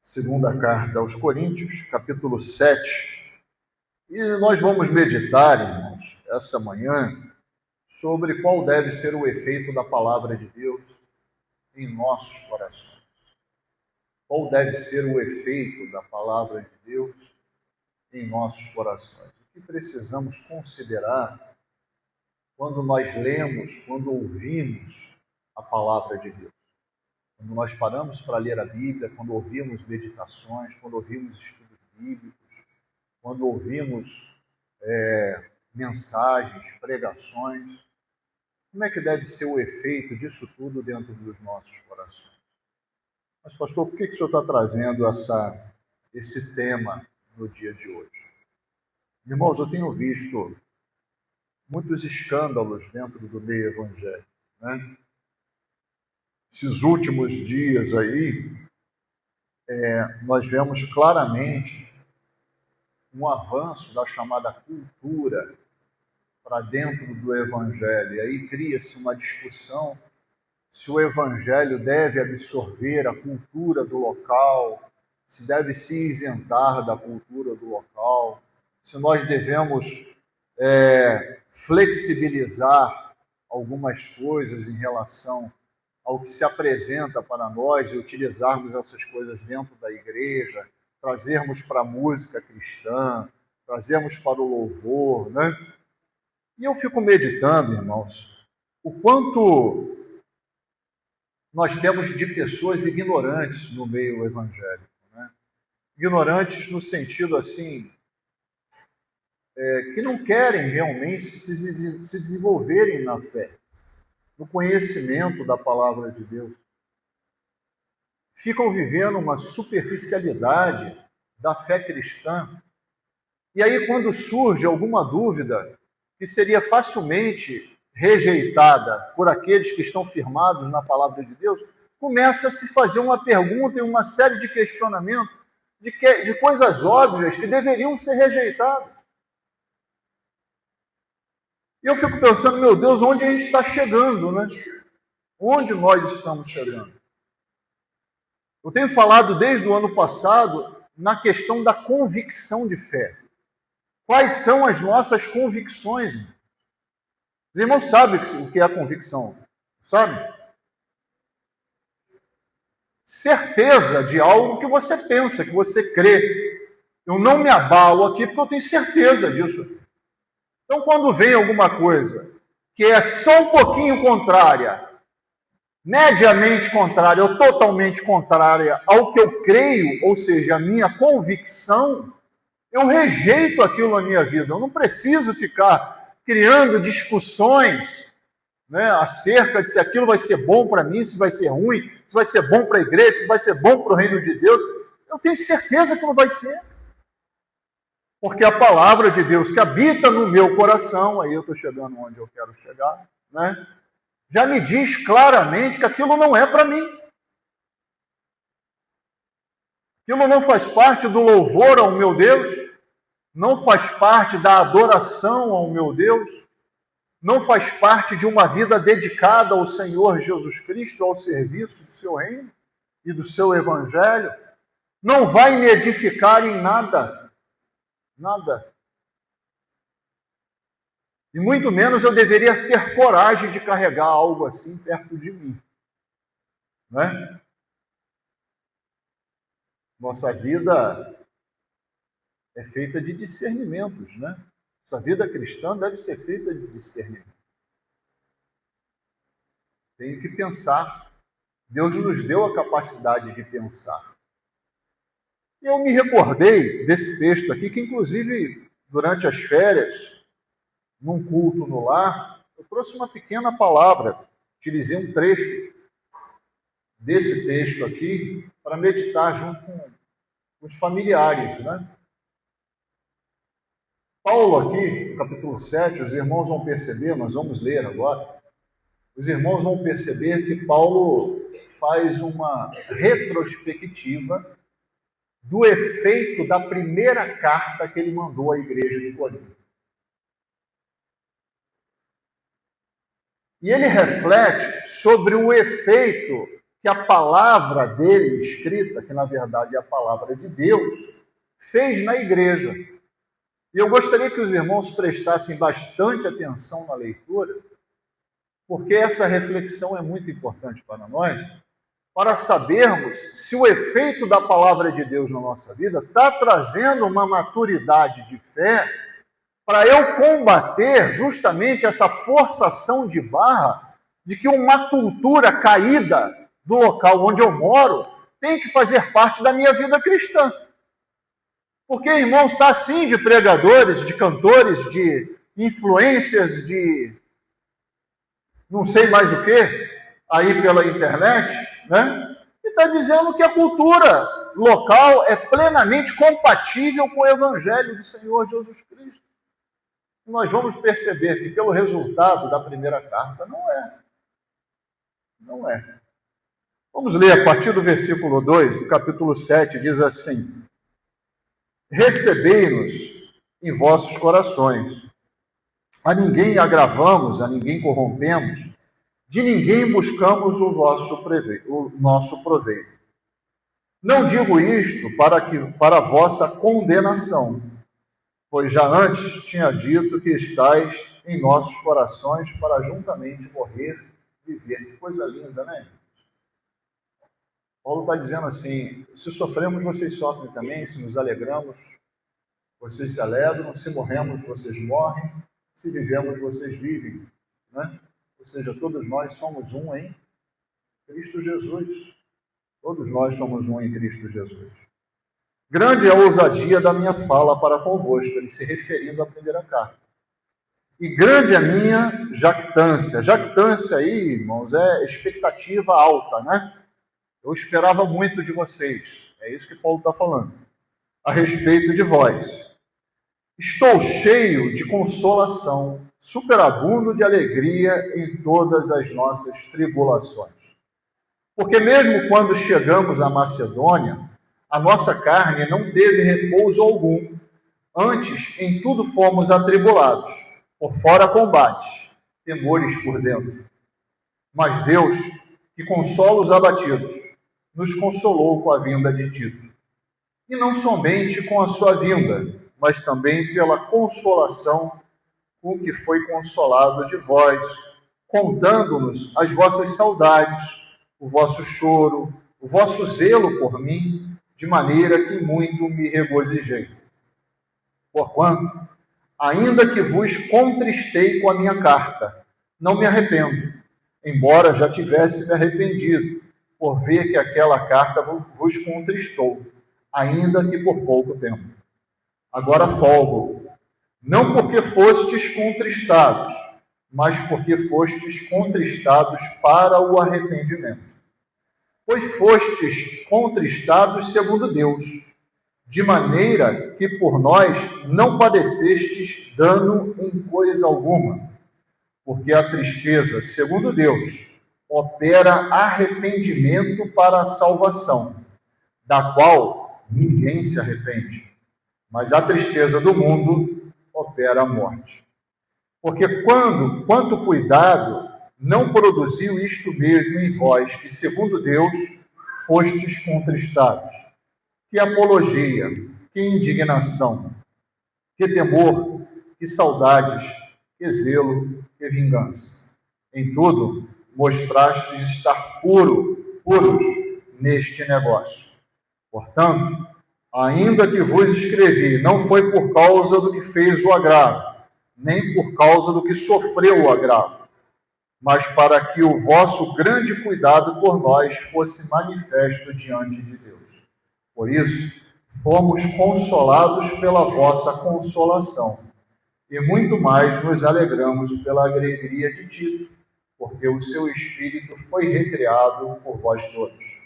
Segunda carta aos Coríntios, capítulo 7. E nós vamos meditar, irmãos, essa manhã, sobre qual deve ser o efeito da palavra de Deus em nossos corações. Qual deve ser o efeito da palavra de Deus em nossos corações. O que precisamos considerar quando nós lemos, quando ouvimos a palavra de Deus. Quando nós paramos para ler a Bíblia, quando ouvimos meditações, quando ouvimos estudos bíblicos, quando ouvimos mensagens, pregações, como é que deve ser o efeito disso tudo dentro dos nossos corações? Mas, pastor, por que o senhor está trazendo esse tema no dia de hoje? Irmãos, eu tenho visto muitos escândalos dentro do meio evangélico, né? Esses últimos dias aí, nós vemos claramente um avanço da chamada cultura para dentro do Evangelho. E aí cria-se uma discussão se o Evangelho deve absorver a cultura do local, se deve se isentar da cultura do local, se nós devemos flexibilizar algumas coisas em relação ao que se apresenta para nós e utilizarmos essas coisas dentro da igreja, trazermos para a música cristã, trazermos para o louvor, né? E eu fico meditando, irmãos, o quanto nós temos de pessoas ignorantes no meio evangélico, né? Ignorantes no sentido assim, que não querem realmente se desenvolverem na fé, no conhecimento da palavra de Deus. Ficam vivendo uma superficialidade da fé cristã. E aí, quando surge alguma dúvida que seria facilmente rejeitada por aqueles que estão firmados na palavra de Deus, começa a se fazer uma pergunta e uma série de questionamentos de coisas óbvias que deveriam ser rejeitadas. E eu fico pensando, meu Deus, onde a gente está chegando, né? Onde nós estamos chegando? Eu tenho falado desde o ano passado na questão da convicção de fé. Quais são as nossas convicções? Os irmãos sabem o que é a convicção, sabe? Certeza de algo que você pensa, que você crê. Eu não me abalo aqui porque eu tenho certeza disso. Então, quando vem alguma coisa que é só um pouquinho contrária, mediamente contrária ou totalmente contrária ao que eu creio, ou seja, a minha convicção, eu rejeito aquilo na minha vida. Eu não preciso ficar criando discussões, né, acerca de se aquilo vai ser bom para mim, se vai ser ruim, se vai ser bom para a igreja, se vai ser bom para o reino de Deus. Eu tenho certeza que não vai ser. Porque a palavra de Deus que habita no meu coração, aí eu estou chegando onde eu quero chegar, né, já me diz claramente que aquilo não é para mim. Aquilo não faz parte do louvor ao meu Deus, não faz parte da adoração ao meu Deus, não faz parte de uma vida dedicada ao Senhor Jesus Cristo, ao serviço do seu reino e do seu evangelho. Não vai me edificar em nada. Nada. E muito menos eu deveria ter coragem de carregar algo assim perto de mim. Né? Nossa vida é feita de discernimentos, né? Nossa vida cristã deve ser feita de discernimento. Tenho que pensar. Deus nos deu a capacidade de pensar. E eu me recordei desse texto aqui, que inclusive durante as férias, num culto no lar, eu trouxe uma pequena palavra, utilizei um trecho desse texto aqui para meditar junto com os familiares, né? Paulo aqui, no capítulo 7, os irmãos vão perceber, nós vamos ler agora, os irmãos vão perceber que Paulo faz uma retrospectiva do efeito da primeira carta que ele mandou à igreja de Corinto. E ele reflete sobre o efeito que a palavra dele escrita, que na verdade é a palavra de Deus, fez na igreja. E eu gostaria que os irmãos prestassem bastante atenção na leitura, porque essa reflexão é muito importante para nós, para sabermos se o efeito da palavra de Deus na nossa vida está trazendo uma maturidade de fé para eu combater justamente essa forçação de barra de que uma cultura caída do local onde eu moro tem que fazer parte da minha vida cristã. Porque, irmãos, está assim de pregadores, de cantores, de influências, de não sei mais o que, aí pela internet, né? E está dizendo que a cultura local é plenamente compatível com o Evangelho do Senhor Jesus Cristo. E nós vamos perceber que pelo resultado da primeira carta não é. Não é. Vamos ler a partir do versículo 2, do capítulo 7, diz assim: recebei-nos em vossos corações. A ninguém agravamos, a ninguém corrompemos, de ninguém buscamos o nosso proveito. Não digo isto para a vossa condenação, pois já antes tinha dito que estáis em nossos corações para juntamente morrer e viver. Que coisa linda, né? Paulo está dizendo assim: se sofremos, vocês sofrem também, se nos alegramos, vocês se alegram, se morremos, vocês morrem, se vivemos, vocês vivem. Né? Ou seja, todos nós somos um em Cristo Jesus. Todos nós somos um em Cristo Jesus. Grande é a ousadia da minha fala para convosco, ele se referindo à primeira carta. E grande é a minha jactância. Jactância aí, irmãos, é expectativa alta, né? Eu esperava muito de vocês. É isso que Paulo está falando. A respeito de vós. Estou cheio de consolação, superabundo de alegria em todas as nossas tribulações. Porque mesmo quando chegamos à Macedônia, a nossa carne não teve repouso algum. Antes, em tudo fomos atribulados, por fora combate, temores por dentro. Mas Deus, que consola os abatidos, nos consolou com a vinda de Tito. E não somente com a sua vinda, mas também pela consolação com que foi consolado de vós, contando-nos as vossas saudades, o vosso choro, o vosso zelo por mim, de maneira que muito me regozijei. Porquanto, ainda que vos contristei com a minha carta, não me arrependo, embora já tivesse me arrependido, por ver que aquela carta vos contristou, ainda que por pouco tempo. Agora folgo, não porque fostes contristados, mas porque fostes contristados para o arrependimento. Pois fostes contristados segundo Deus, de maneira que por nós não padecestes dano em coisa alguma, porque a tristeza, segundo Deus, opera arrependimento para a salvação, da qual ninguém se arrepende. Mas a tristeza do mundo opera a morte. Porque quanto cuidado não produziu isto mesmo em vós, que segundo Deus fostes contristados? Que apologia, que indignação, que temor, que saudades, que zelo, que vingança. Em tudo, mostrastes estar puros neste negócio. Portanto, ainda que vos escrevi, não foi por causa do que fez o agravo, nem por causa do que sofreu o agravo, mas para que o vosso grande cuidado por nós fosse manifesto diante de Deus. Por isso, fomos consolados pela vossa consolação, e muito mais nos alegramos pela alegria de Tito, porque o seu espírito foi recriado por vós todos.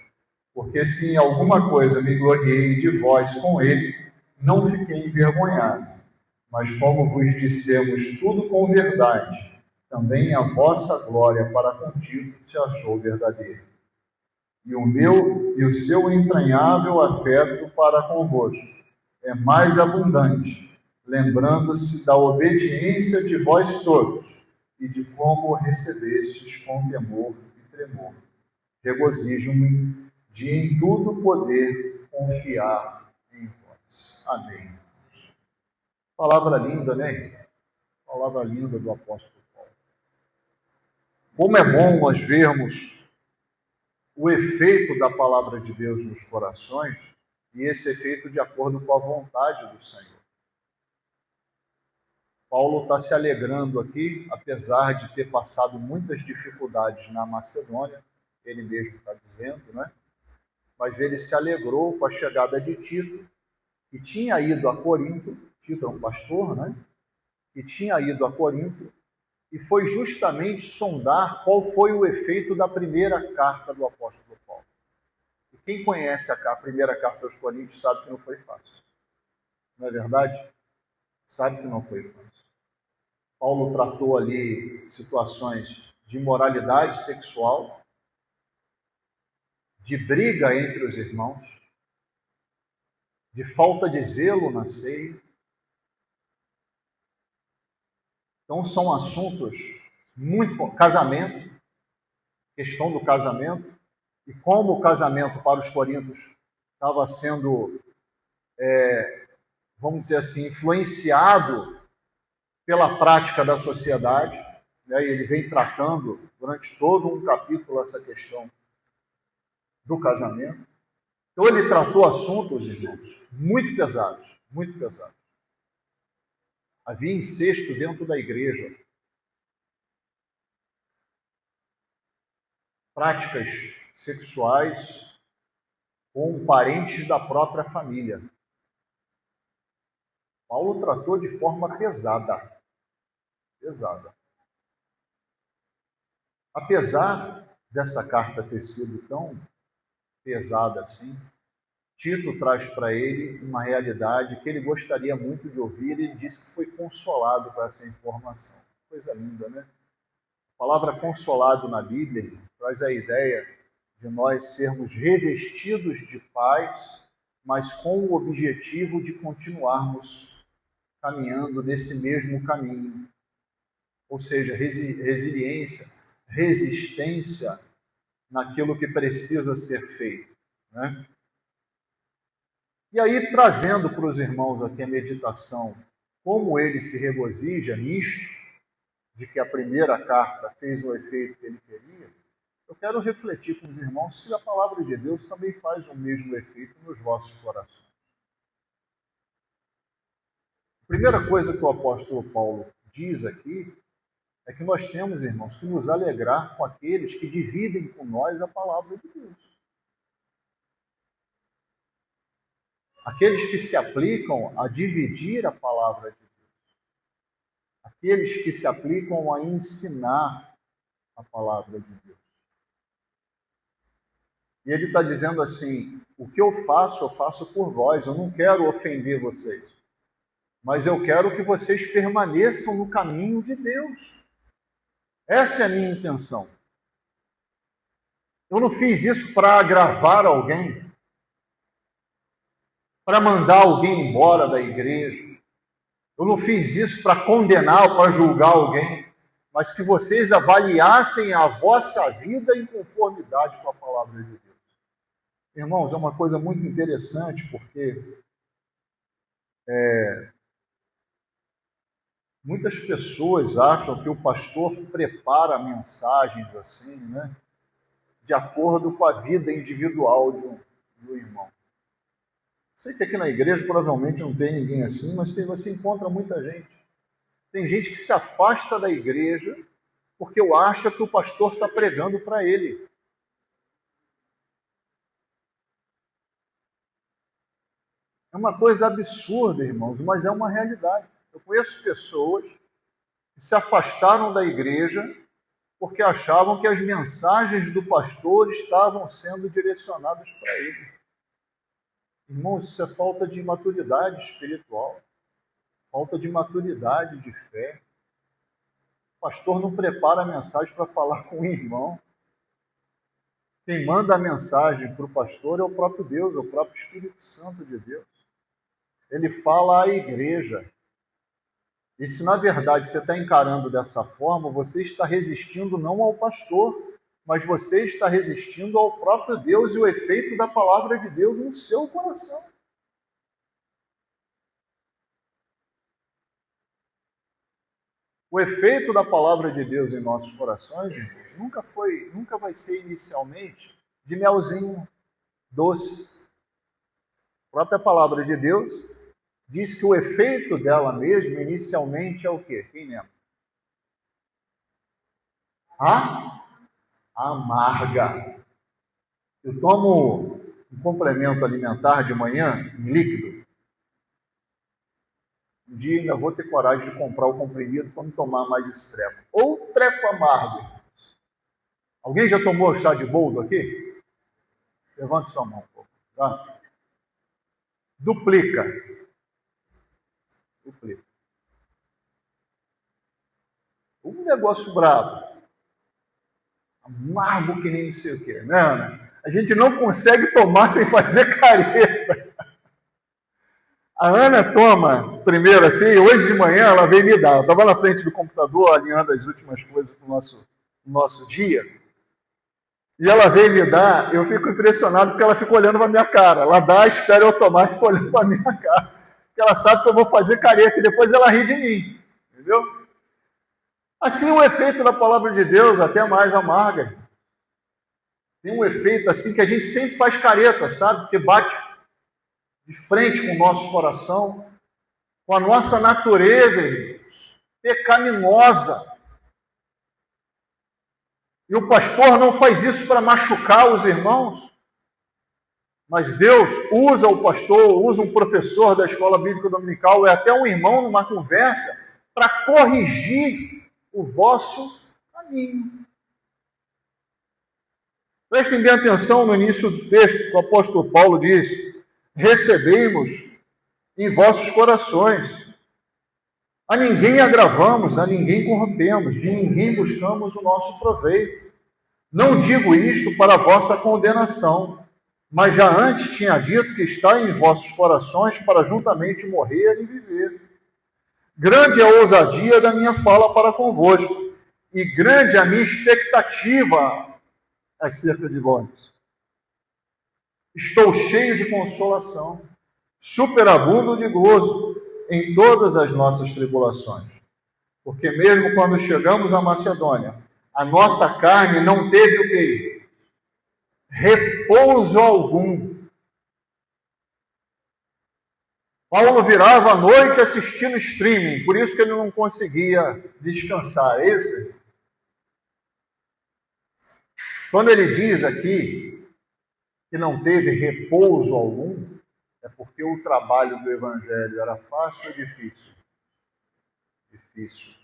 Porque se em alguma coisa me gloriei de vós com ele, não fiquei envergonhado. Mas como vos dissemos tudo com verdade, também a vossa glória para contigo se achou verdadeira. E o seu entranhável afeto para convosco é mais abundante, lembrando-se da obediência de vós todos, e de como recebestes com temor e tremor. regozijo-me de em tudo poder confiar em vós. Amém. Palavra linda, né? Palavra linda do apóstolo Paulo. Como é bom nós vermos o efeito da palavra de Deus nos corações e esse efeito de acordo com a vontade do Senhor. Paulo está se alegrando aqui, apesar de ter passado muitas dificuldades na Macedônia, ele mesmo está dizendo, né? Mas ele se alegrou com a chegada de Tito, que tinha ido a Corinto. Tito é um pastor, né? Que tinha ido a Corinto e foi justamente sondar qual foi o efeito da primeira carta do apóstolo Paulo. E quem conhece a primeira carta aos Coríntios sabe que não foi fácil. Não é verdade? Sabe que não foi fácil. Paulo tratou ali situações de imoralidade sexual, de briga entre os irmãos, de falta de zelo na ceia. Então são assuntos muito... Casamento, questão do casamento, e como o casamento para os coríntios estava sendo, vamos dizer assim, influenciado pela prática da sociedade, né? E ele vem tratando durante todo um capítulo essa questão do casamento. Então ele tratou assuntos, irmãos, muito pesados, muito pesados. Havia incesto dentro da igreja. Práticas sexuais com parentes da própria família. Paulo tratou de forma pesada. Pesada. Apesar dessa carta ter sido tão pesada assim, Tito traz para ele uma realidade que ele gostaria muito de ouvir, e ele disse que foi consolado com essa informação. Coisa linda, né? A palavra consolado na Bíblia traz a ideia de nós sermos revestidos de paz, mas com o objetivo de continuarmos caminhando nesse mesmo caminho. Ou seja, resiliência, resistência naquilo que precisa ser feito, né? E aí, trazendo para os irmãos aqui a meditação, como ele se regozija nisto, de que a primeira carta fez o efeito que ele queria, eu quero refletir com os irmãos se a palavra de Deus também faz o mesmo efeito nos vossos corações. A primeira coisa que o apóstolo Paulo diz aqui é que nós temos, irmãos, que nos alegrar com aqueles que dividem com nós a palavra de Deus. Aqueles que se aplicam a dividir a palavra de Deus. Aqueles que se aplicam a ensinar a palavra de Deus. E ele está dizendo assim, o que eu faço por vós. Eu não quero ofender vocês, mas eu quero que vocês permaneçam no caminho de Deus. Essa é a minha intenção. Eu não fiz isso para agravar alguém, para mandar alguém embora da igreja. Eu não fiz isso para condenar ou para julgar alguém, mas que vocês avaliassem a vossa vida em conformidade com a palavra de Deus. Irmãos, é uma coisa muito interessante, porque muitas pessoas acham que o pastor prepara mensagens assim, né, de acordo com a vida individual do irmão. Sei que aqui na igreja provavelmente não tem ninguém assim, mas você encontra muita gente. Tem gente que se afasta da igreja porque acha que o pastor está pregando para ele. É uma coisa absurda, irmãos, mas é uma realidade. Eu conheço pessoas que se afastaram da igreja porque achavam que as mensagens do pastor estavam sendo direcionadas para ele. Irmãos, isso é falta de maturidade espiritual, falta de maturidade de fé. O pastor não prepara a mensagem para falar com o irmão. Quem manda a mensagem para o pastor é o próprio Deus, é o próprio Espírito Santo de Deus. Ele fala à igreja. E se na verdade você está encarando dessa forma, você está resistindo não ao pastor, mas você está resistindo ao próprio Deus e o efeito da palavra de Deus no seu coração. O efeito da palavra de Deus em nossos corações, irmãos, nunca vai ser inicialmente de melzinho doce. A própria palavra de Deus diz que o efeito dela mesmo, inicialmente, é o quê? Quem lembra? Amarga. Eu tomo um complemento alimentar de manhã, em líquido. Um dia ainda vou ter coragem de comprar o comprimido para não tomar mais esse treco. Ou treco amargo. Alguém já tomou chá de boldo aqui? Levante sua mão um pouco. Tá? Duplica. Um negócio bravo. Amargo que nem não sei o quê, né, Ana? A gente não consegue tomar sem fazer careta. A Ana toma primeiro assim, hoje de manhã ela veio me dar. Eu estava na frente do computador alinhando as últimas coisas para o nosso dia. E ela veio me dar, eu fico impressionado porque ela fica olhando para a minha cara. Ela dá, espera eu tomar e fica olhando para a minha cara. Porque ela sabe que eu vou fazer careta e depois ela ri de mim. Entendeu? Assim, o efeito da palavra de Deus até mais amarga. Tem um efeito assim que a gente sempre faz careta, sabe? Porque bate de frente com o nosso coração, com a nossa natureza, irmãos, pecaminosa. E o pastor não faz isso para machucar os irmãos, mas Deus usa o pastor, usa um professor da escola bíblica dominical, e até um irmão numa conversa, para corrigir o vosso caminho. Prestem bem atenção no início do texto, que o apóstolo Paulo diz: recebemos em vossos corações. A ninguém agravamos, a ninguém corrompemos, de ninguém buscamos o nosso proveito. Não digo isto para a vossa condenação, mas já antes tinha dito que está em vossos corações para juntamente morrer e viver. Grande é a ousadia da minha fala para convosco, e grande é a minha expectativa acerca de vós. Estou cheio de consolação, superabundo de gozo em todas as nossas tribulações. Porque mesmo quando chegamos à Macedônia, a nossa carne não teve o quê? Repouso algum. Paulo virava à noite assistindo streaming, por isso que ele não conseguia descansar. É isso? Quando ele diz aqui que não teve repouso algum, é porque o trabalho do Evangelho era fácil ou difícil? Difícil.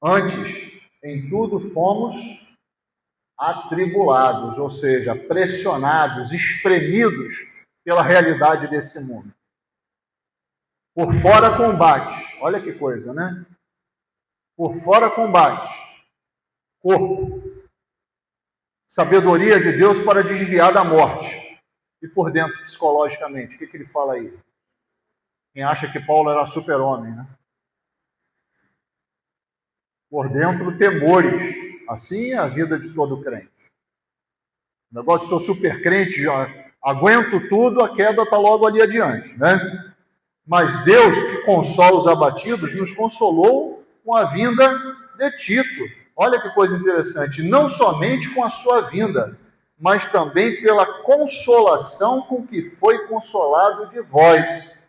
Antes, em tudo fomos atribulados, ou seja, pressionados, espremidos pela realidade desse mundo. Por fora combate, olha que coisa, né? Por fora combate, corpo, sabedoria de Deus para desviar da morte. E por dentro, psicologicamente, o que ele fala aí? Quem acha que Paulo era super-homem, né? Por dentro, temores. Assim é a vida de todo crente. O negócio, sou super crente, já aguento tudo, a queda está logo ali adiante, né? Mas Deus, que consola os abatidos, nos consolou com a vinda de Tito. Olha que coisa interessante. Não somente com a sua vinda, mas também pela consolação com que foi consolado de vós,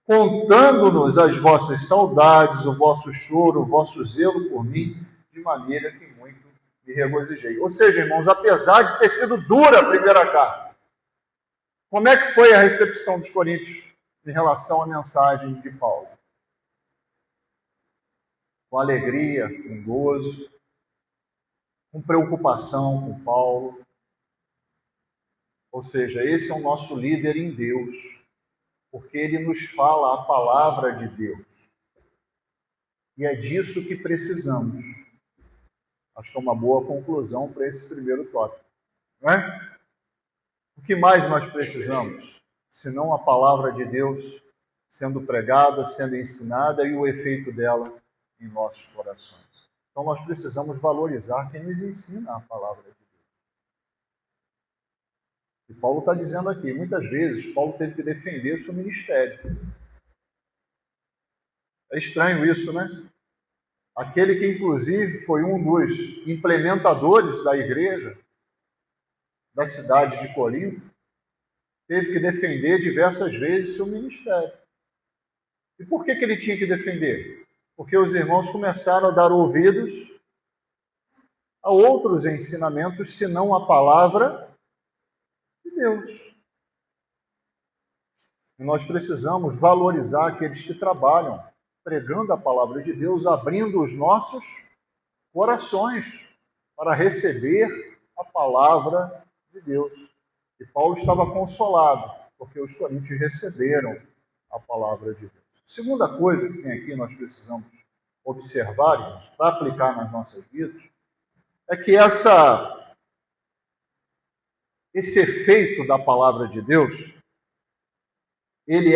contando-nos as vossas saudades, o vosso choro, o vosso zelo por mim, de maneira que muito me regozijei. Ou seja, irmãos, apesar de ter sido dura a primeira carta, como é que foi a recepção dos coríntios em relação à mensagem de Paulo? Com alegria, com gozo, com preocupação com Paulo. Ou seja, esse é o nosso líder em Deus, porque ele nos fala a palavra de Deus. E é disso que precisamos. Acho que é uma boa conclusão para esse primeiro tópico. Não é? O que mais nós precisamos, senão a palavra de Deus sendo pregada, sendo ensinada e o efeito dela em nossos corações? Então nós precisamos valorizar quem nos ensina a palavra de Deus. E Paulo está dizendo aqui, muitas vezes Paulo teve que defender o seu ministério. É estranho isso, né? Aquele que inclusive foi um dos implementadores da igreja, da cidade de Corinto, teve que defender diversas vezes seu ministério. E por que ele tinha que defender? Porque os irmãos começaram a dar ouvidos a outros ensinamentos, senão a palavra de Deus. E nós precisamos valorizar aqueles que trabalham pregando a palavra de Deus, abrindo os nossos corações para receber a palavra de Deus. E Paulo estava consolado, porque os coríntios receberam a palavra de Deus. Segunda coisa que tem aqui, nós precisamos observar para aplicar nas nossas vidas, é que esse efeito da palavra de Deus, ele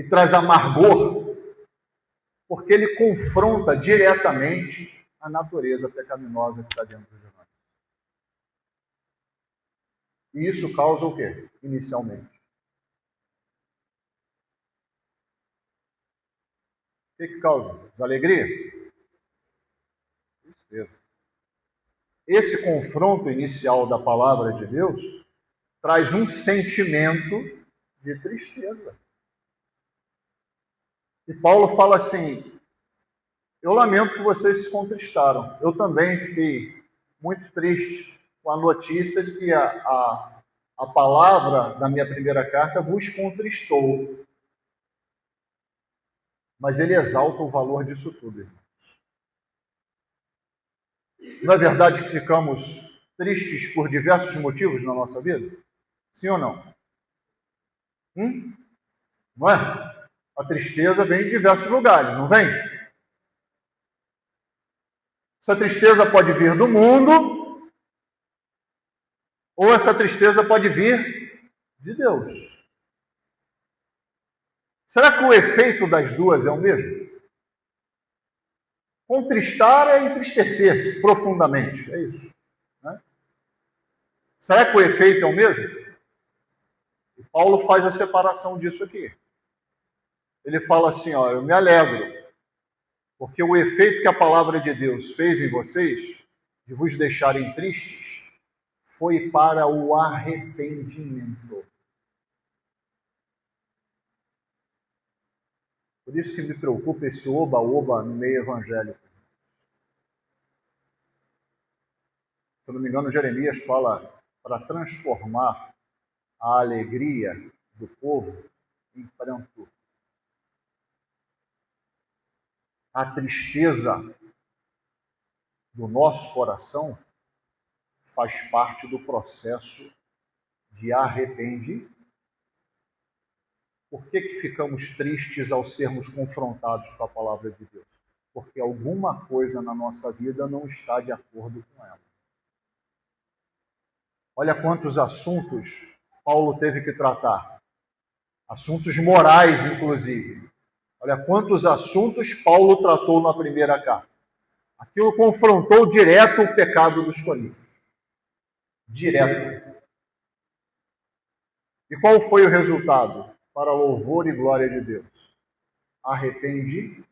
traz amargor, porque ele confronta diretamente a natureza pecaminosa que está dentro de nós. E isso causa o quê? Inicialmente. O que causa? Alegria? Tristeza. Esse confronto inicial da palavra de Deus traz um sentimento de tristeza. E Paulo fala assim, eu lamento que vocês se contristaram. Eu também fiquei muito triste com a notícia de que a palavra da minha primeira carta vos contristou. Mas ele exalta o valor disso tudo, irmãos. Não é verdade que ficamos tristes por diversos motivos na nossa vida? Sim ou não? Não é? A tristeza vem de diversos lugares, não vem? Essa tristeza pode vir do mundo, ou essa tristeza pode vir de Deus. Será que o efeito das duas é o mesmo? Contristar é entristecer-se profundamente, é isso. Né? Será que o efeito é o mesmo? E Paulo faz a separação disso aqui. Ele fala assim, ó, eu me alegro, porque o efeito que a palavra de Deus fez em vocês, de vos deixarem tristes, foi para o arrependimento. Por isso que me preocupa esse oba-oba no meio evangélico. Se eu não me engano, Jeremias fala para transformar a alegria do povo em pranto. A tristeza do nosso coração faz parte do processo de arrependimento. Por que ficamos tristes ao sermos confrontados com a palavra de Deus? Porque alguma coisa na nossa vida não está de acordo com ela. Olha quantos assuntos Paulo teve que tratar. Assuntos morais, inclusive. Olha quantos assuntos Paulo tratou na primeira carta. Aquilo confrontou direto o pecado dos coríntios. Direto. E qual foi o resultado? Para louvor e glória de Deus. Arrependimento.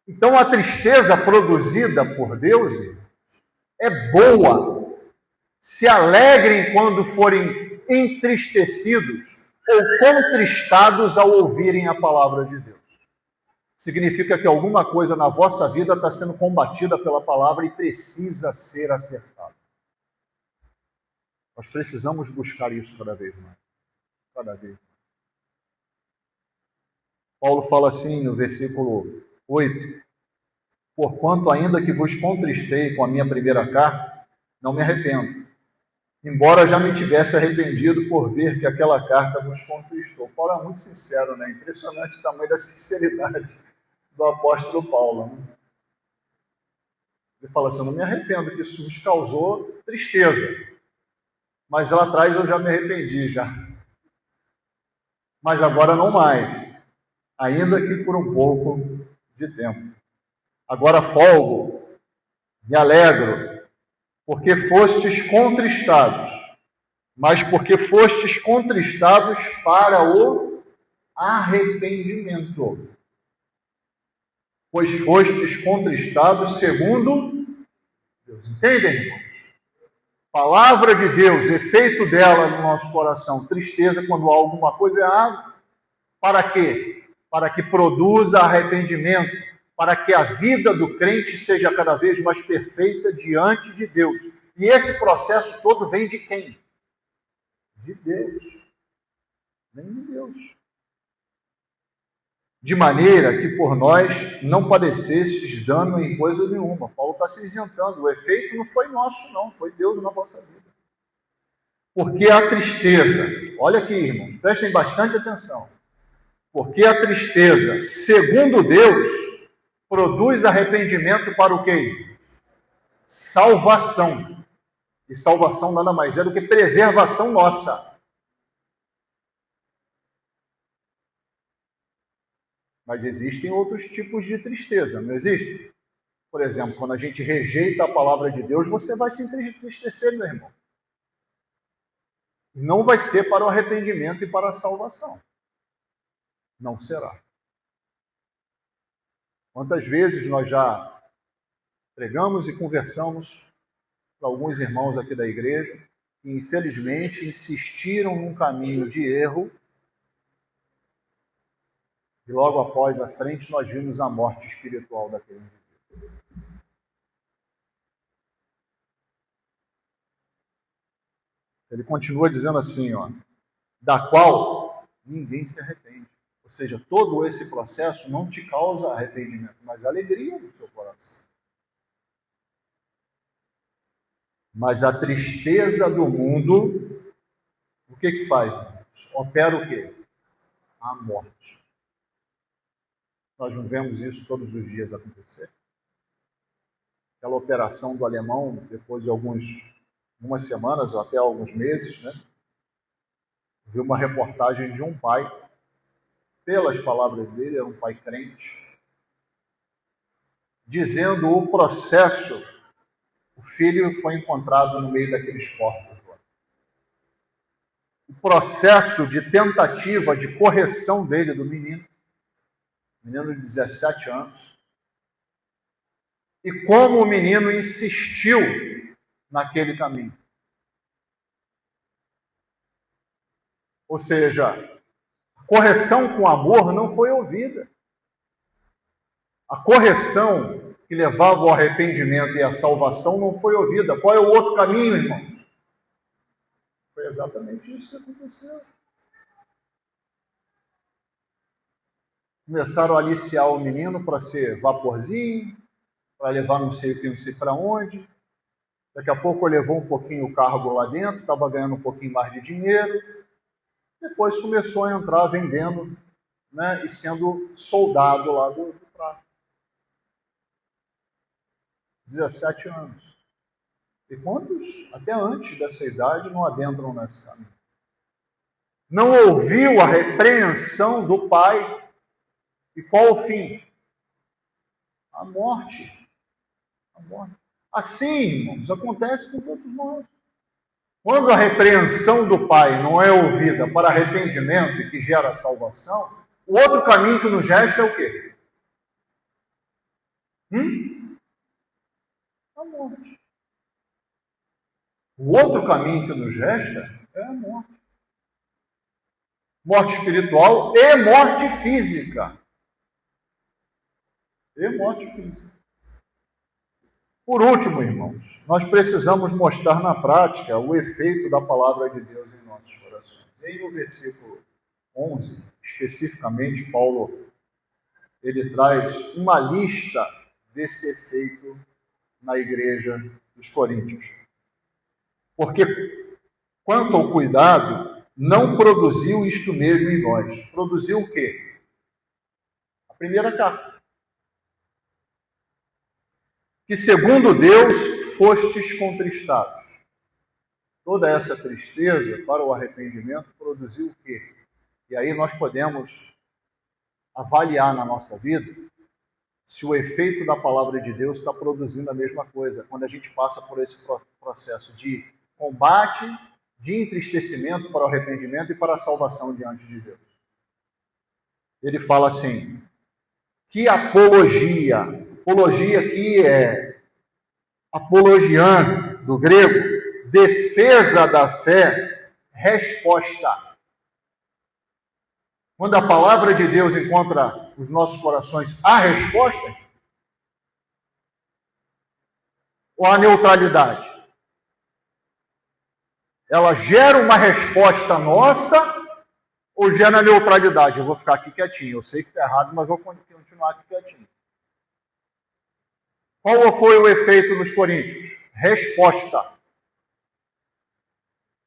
Então a tristeza produzida por Deus é boa. Se alegrem quando forem entristecidos ou contristados ao ouvirem a palavra de Deus. Significa que alguma coisa na vossa vida está sendo combatida pela palavra e precisa ser acertada. Nós precisamos buscar isso cada vez mais. Cada vez mais. Paulo fala assim no versículo 8: porquanto ainda que vos contristei com a minha primeira carta, não me arrependo, embora já me tivesse arrependido por ver que aquela carta vos contristou. Paulo é muito sincero, né? Impressionante o tamanho da sinceridade do apóstolo Paulo. Né? Ele fala assim, eu não me arrependo, que isso nos causou tristeza. Mas lá atrás eu já me arrependi, já. Mas agora não mais. ainda que por um pouco de tempo. Agora folgo, me alegro, porque fostes contristados, mas porque fostes contristados para o arrependimento. Pois fostes contristados segundo Deus. Entendem, irmãos? Palavra de Deus, efeito dela no nosso coração, tristeza quando há alguma coisa errada. Para quê? Para que produza arrependimento, para que a vida do crente seja cada vez mais perfeita diante de Deus. E esse processo todo vem de quem? De Deus. Vem de Deus. De maneira que por nós não padecestes dano em coisa nenhuma. Paulo está se isentando. O efeito não foi nosso, não. Foi Deus na vossa vida. Porque a tristeza, olha aqui, irmãos, prestem bastante atenção. Porque a tristeza, segundo Deus, produz arrependimento para o quê? Salvação. E salvação nada mais é do que preservação nossa. Mas existem outros tipos de tristeza, não existe? Por exemplo, quando a gente rejeita a palavra de Deus, você vai se entristecer, meu irmão. Não vai ser para o arrependimento e para a salvação. Não será. Quantas vezes nós já pregamos e conversamos para alguns irmãos aqui da igreja que, infelizmente, insistiram num caminho de erro e logo após a frente nós vimos a morte espiritual daquele indivíduo. Ele continua dizendo assim, ó, da qual ninguém se arrepende. Ou seja, todo esse processo não te causa arrependimento, mas alegria no seu coração. Mas a tristeza do mundo, o que faz? Opera o quê? A morte. Nós não vemos isso todos os dias acontecer. Aquela operação do alemão, depois de algumas semanas ou até alguns meses, né? Vi uma reportagem de um pai, pelas palavras dele, era um pai crente, dizendo o processo, o filho foi encontrado no meio daqueles corpos. O processo de tentativa de correção dele, do menino de 17 anos, e como o menino insistiu naquele caminho. Ou seja, a correção com amor não foi ouvida. A correção que levava ao arrependimento e à salvação não foi ouvida. Qual é o outro caminho, irmãos? Foi exatamente isso que aconteceu. Começaram a aliciar o menino para ser vaporzinho, para levar não sei o que, não sei para onde. Daqui a pouco levou um pouquinho o cargo lá dentro, estava ganhando um pouquinho mais de dinheiro. Depois começou a entrar vendendo, né, e sendo soldado lá do prato. 17 anos. E quantos, até antes dessa idade, não adentram nesse caminho? Não ouviu a repreensão do pai. E qual o fim? A morte. A morte. Assim, irmãos, acontece com todos nós. Quando a repreensão do pai não é ouvida para arrependimento e que gera salvação, o outro caminho que nos resta é o quê? A morte. O outro caminho que nos resta é a morte. Morte espiritual e morte física. E morte física. Por último, irmãos, nós precisamos mostrar na prática o efeito da palavra de Deus em nossos corações. E no versículo 11, especificamente, Paulo, ele traz uma lista desse efeito na igreja dos Coríntios. Porque, quanto ao cuidado, não produziu isto mesmo em nós. Produziu o quê? A primeira carta. Que segundo Deus fostes contristados. Toda essa tristeza para o arrependimento produziu o quê? E aí nós podemos avaliar na nossa vida se o efeito da palavra de Deus está produzindo a mesma coisa, quando a gente passa por esse processo de combate, de entristecimento para o arrependimento e para a salvação diante de Deus. Ele fala assim, que apologia aqui é apologian, do grego, defesa da fé, resposta. Quando a palavra de Deus encontra nos nossos corações a resposta, ou a neutralidade? Ela gera uma resposta nossa ou gera neutralidade? Eu vou ficar aqui quietinho. Eu sei que está errado, mas vou continuar aqui quietinho. Qual foi o efeito nos coríntios? Resposta.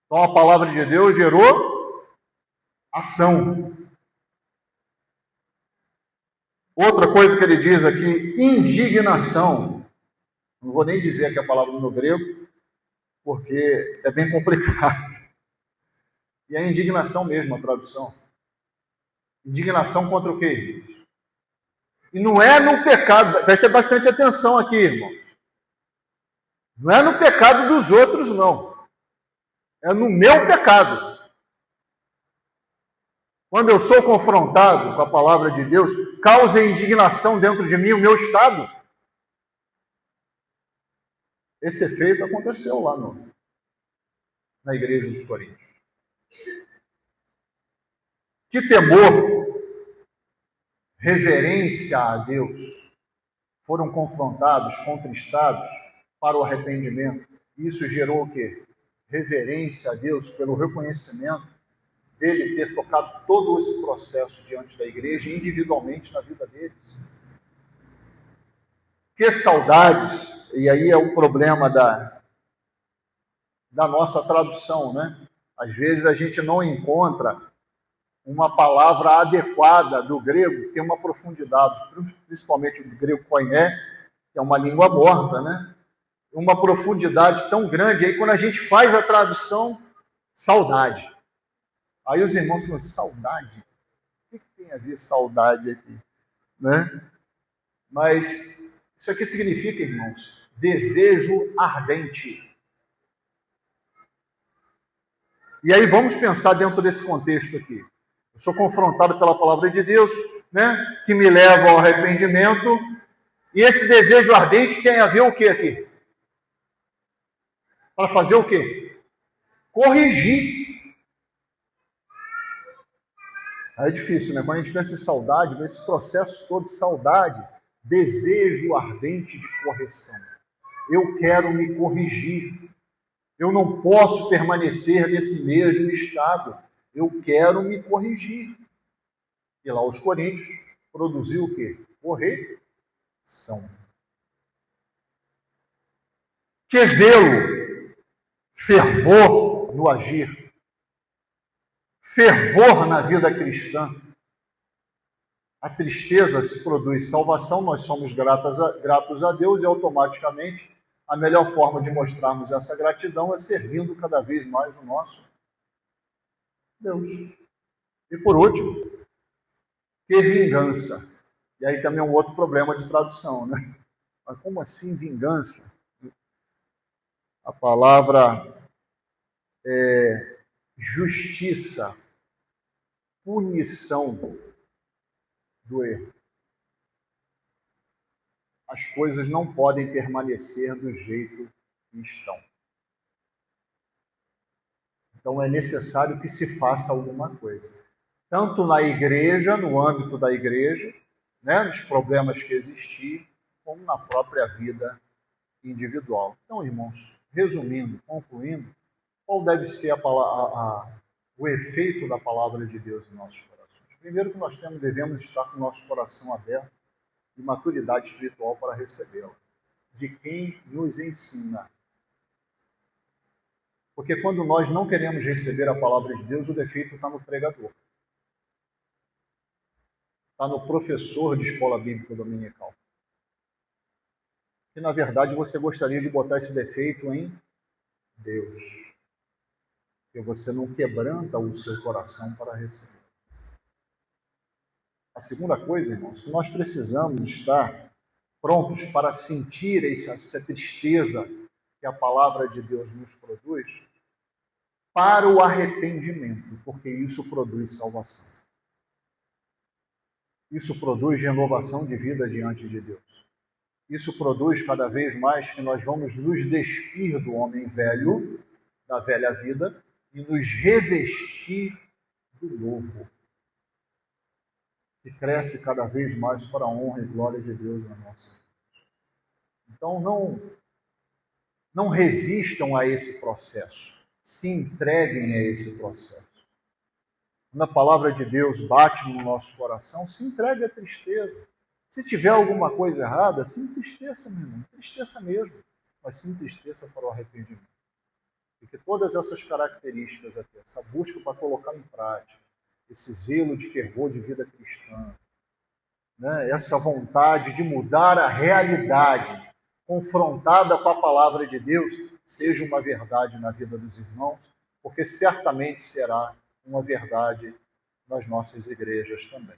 Então a palavra de Deus gerou ação. Outra coisa que ele diz aqui, indignação. Não vou nem dizer aqui a palavra no grego, porque é bem complicado. E é indignação mesmo a tradução. Indignação contra o quê? E não é no pecado, preste bastante atenção aqui, irmãos. Não é no pecado dos outros, não. É no meu pecado. Quando eu sou confrontado com a palavra de Deus, causa indignação dentro de mim o meu estado. Esse efeito aconteceu lá na igreja dos Coríntios. Que temor, reverência a Deus, foram confrontados, contristados para o arrependimento. Isso gerou o quê? Reverência a Deus pelo reconhecimento dele ter tocado todo esse processo diante da igreja, individualmente na vida deles. Que saudades, e aí é o problema da nossa tradução, né? Às vezes a gente não encontra uma palavra adequada do grego, que tem uma profundidade, principalmente o grego koiné, que é uma língua morta, né? Uma profundidade tão grande, aí quando a gente faz a tradução, saudade. Aí os irmãos falam, saudade? O que tem a ver saudade aqui? Né? Mas isso aqui significa, irmãos, desejo ardente. E aí vamos pensar dentro desse contexto aqui. Eu sou confrontado pela palavra de Deus, né, que me leva ao arrependimento, e esse desejo ardente tem a ver o que aqui? Para fazer o quê? Corrigir. Aí é difícil, né? Quando a gente pensa em saudade, esse processo todo de saudade, desejo ardente de correção. Eu quero me corrigir. Eu não posso permanecer nesse mesmo estado. Eu quero me corrigir. E lá os Coríntios produziu o quê? Correção. Que zelo, fervor no agir, fervor na vida cristã. A tristeza se produz salvação, nós somos gratos a Deus e automaticamente a melhor forma de mostrarmos essa gratidão é servindo cada vez mais o nosso Deus. E por último, que vingança. E aí também é um outro problema de tradução, né? Mas como assim vingança? A palavra é justiça, punição do erro. As coisas não podem permanecer do jeito que estão. Então é necessário que se faça alguma coisa. Tanto na igreja, no âmbito da igreja, né, nos problemas que existiam, como na própria vida individual. Então, irmãos, resumindo, concluindo, qual deve ser o efeito da palavra de Deus em nossos corações? Primeiro que nós devemos estar com o nosso coração aberto de maturidade espiritual para recebê-la, de quem nos ensina. Porque quando nós não queremos receber a palavra de Deus, o defeito está no pregador. Está no professor de escola bíblica dominical. E, na verdade, você gostaria de botar esse defeito em Deus. Porque você não quebranta o seu coração para receber. A segunda coisa, irmãos, que nós precisamos estar prontos para sentir essa tristeza que a palavra de Deus nos produz, para o arrependimento, porque isso produz salvação. Isso produz renovação de vida diante de Deus. Isso produz cada vez mais que nós vamos nos despir do homem velho, da velha vida, e nos revestir do novo, que cresce cada vez mais para a honra e glória de Deus na nossa vida. Então não resistam a esse processo, se entreguem a esse processo. Quando a palavra de Deus bate no nosso coração, se entregue à tristeza. Se tiver alguma coisa errada, se entristeça, meu irmão, entristeça mesmo, mas se entristeça para o arrependimento. Porque todas essas características aqui, essa busca para colocar em prática, esse zelo de fervor de vida cristã, né, essa vontade de mudar a realidade confrontada com a palavra de Deus, seja uma verdade na vida dos irmãos, porque certamente será uma verdade nas nossas igrejas também.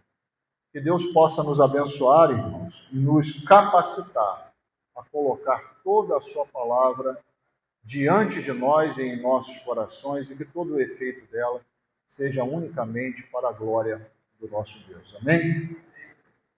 Que Deus possa nos abençoar, irmãos, e nos capacitar a colocar toda a sua palavra diante de nós e em nossos corações, e que todo o efeito dela seja unicamente para a glória do nosso Deus. Amém?